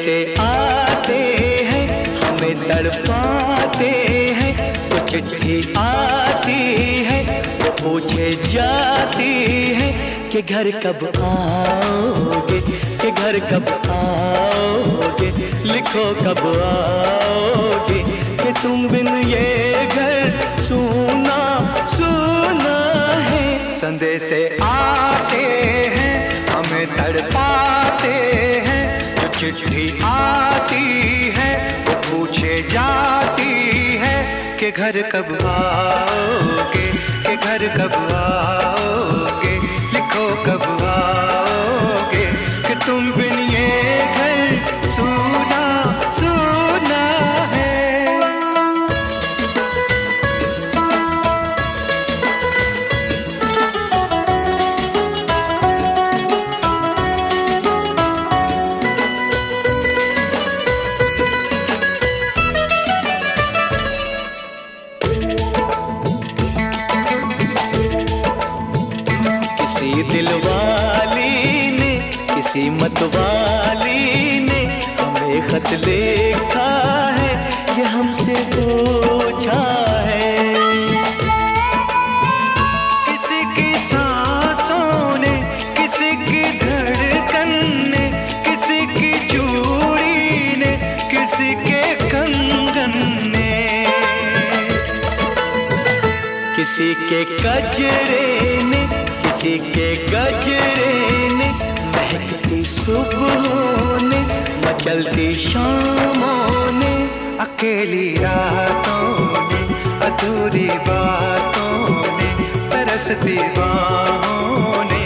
से आते हैं हमें तड़पाते हैं, तो चिट्ठी आती है वो पूछे जाती है कि घर कब आओगे, कि घर कब आओगे, लिखो कब आओगे, कि तुम बिन ये घर सूना सूना है। संदेश आते हैं हमें तड़पाते हैं, जो चिट्ठी आती है वो पूछे जाती है कि घर कब आओगे, कि घर कब आओगे, लिखो कब आओगे, कि तुम बिन ये घर सूना सूना है। किसी दिलवाली ने, किसी मतवाली ने हमें खत लिखा है, ये हमसे पूछा है। किसी की सांसों ने, किसी की धड़कन ने, किसी की चूड़ी ने, किसी के कंगन ने, किसी के गजरे ने, किसी के गजरे ने, महकती सुबहों ने, मचलती शामों ने, अकेली रातों ने, अधूरी बातों ने, तरसती बाहों ने,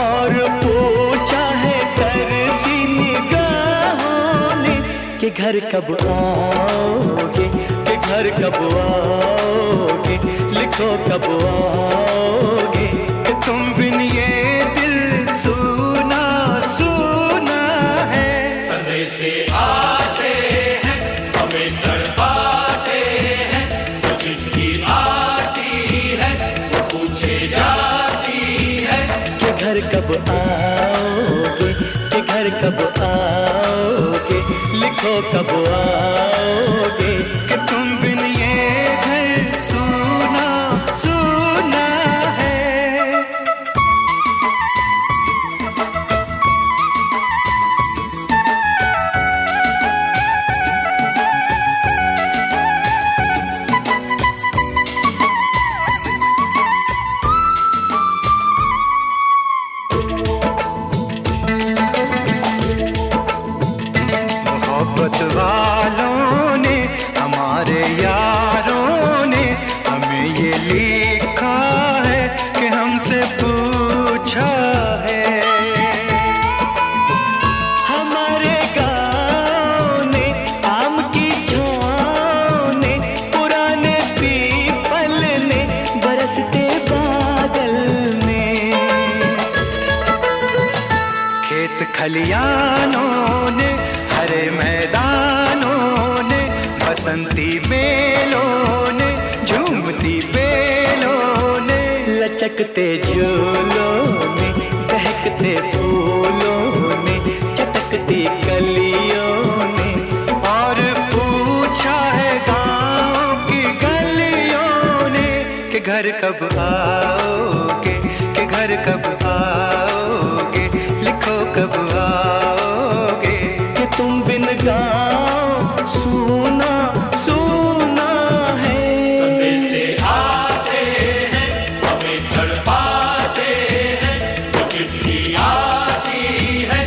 और पूछा है तरसी निगाहों ने कि घर कब आओगे, कि घर कब आओगे, लिखो कब आओगे, कि तुम बिन ये दिल सूना सूना है। संदेश आते हैं हमें तड़पाते हैं, जो चिट्ठी आती है वो पूछे जाती है कि घर कब आओगे, कि घर कब आओगे, लिखो कब आओगे, कि तुम बिन ये घर सूना सूना है। मोहब्बत वालों ने, हमारे यारों ने हमें ये लिखा है कि हमसे पूछा है। हमारे गाँव ने, आम की छाँव ने, पुराने पीपल ने, बरसते बादल ने, खेत खलियानों ने, हरे मैदानों ने, बसंती बेलों ने, झूमती बेलों ने, लचकते झूलों ने, दहकते फूलों ने, चटकती कलियों ने, और पूछा है गाँव की गलियों ने कि घर कब आओगे, कि घर कब आओगे, लिखो कब आओगे, कि तुम बिन गाँव सूना सूना है। संदेश आते हैं हमें तड़पाते हैं, जो चिट्ठी आती है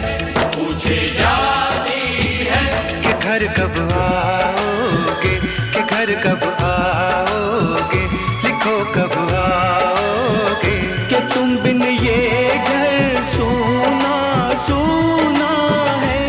पूछे जाती है कि घर कब आओगे, कि घर कब आओगे, लिखो कब आओगे, कि तुम बिन ये घर सूना सूना है।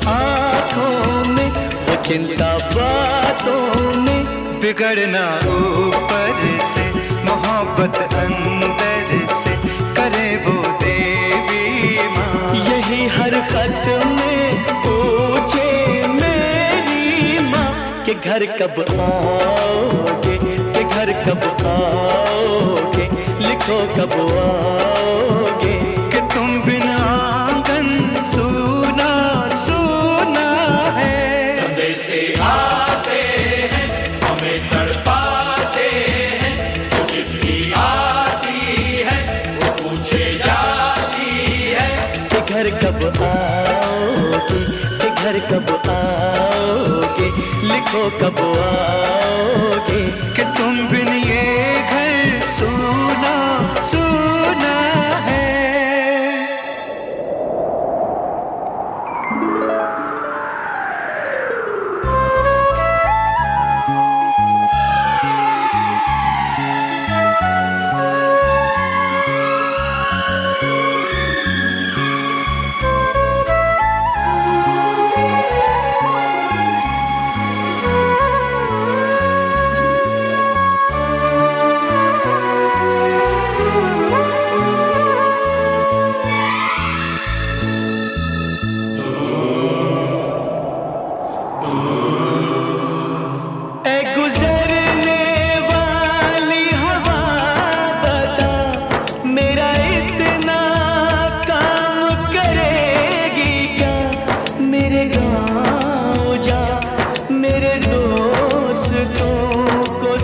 आंखों में, वो चिंता बातों में। बिगड़ना ऊपर से, मोहब्बत अंदर से, करे वो देवी माँ। यही हर खत में पूछे मेरी माँ कि घर कब आओगे, कि घर कब आओगे, लिखो कब आओगे। कि तुम बिना आंगन सूना सूना है। संदेश आते हैं हमें तड़पाते हैं, जो चिट्ठी आती है वो पूछे जाती है कि घर कब आओगे, कि घर कब आओगे, लिखो कब आओगे। कि तुम बिन ये घर सूना सूना है।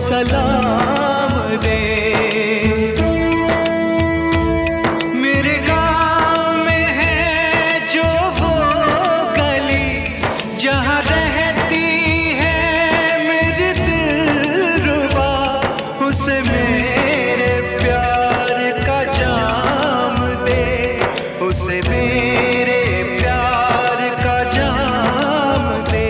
सलाम दे। मेरे गाँव में है जो वो गली, जहाँ रहती है मेरी दिलरुबा, उसे मेरे प्यार का जाम दे, उसे मेरे प्यार का जाम दे।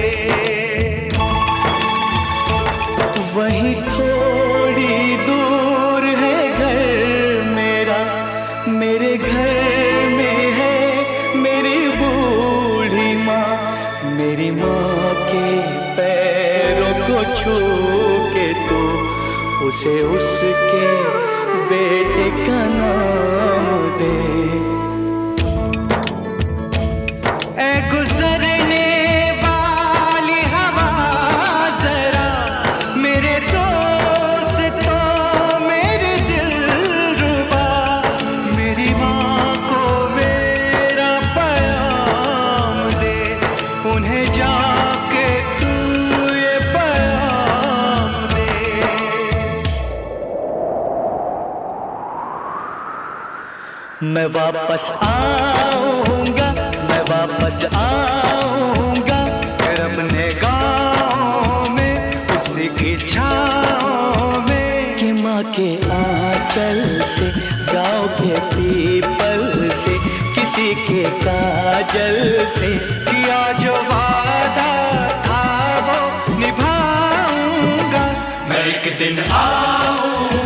वहीं थोड़ी दूर है घर मेरा, मेरे घर में है मेरी बूढ़ी माँ। मेरी माँ के पैरों को छू के तो उसे उसके बेटे का नाम दे। ऐ गुजरने वाली हवा जरा, मेरे दोस्तों मेरी दिलरुबा, मेरी माँ को मेरा पैगाम दे, उन्हें जाके तू ये पैगाम दे। मैं वापस आऊंगा, मैं वापस आऊंगा, फिर अपने गाँव में उसी की छाँव में। कि माँ के आंचल से, गाँव के पीपल से, किसी के काजल से, किया जो वादा था वो निभाऊंगा। मैं एक दिन आऊंगा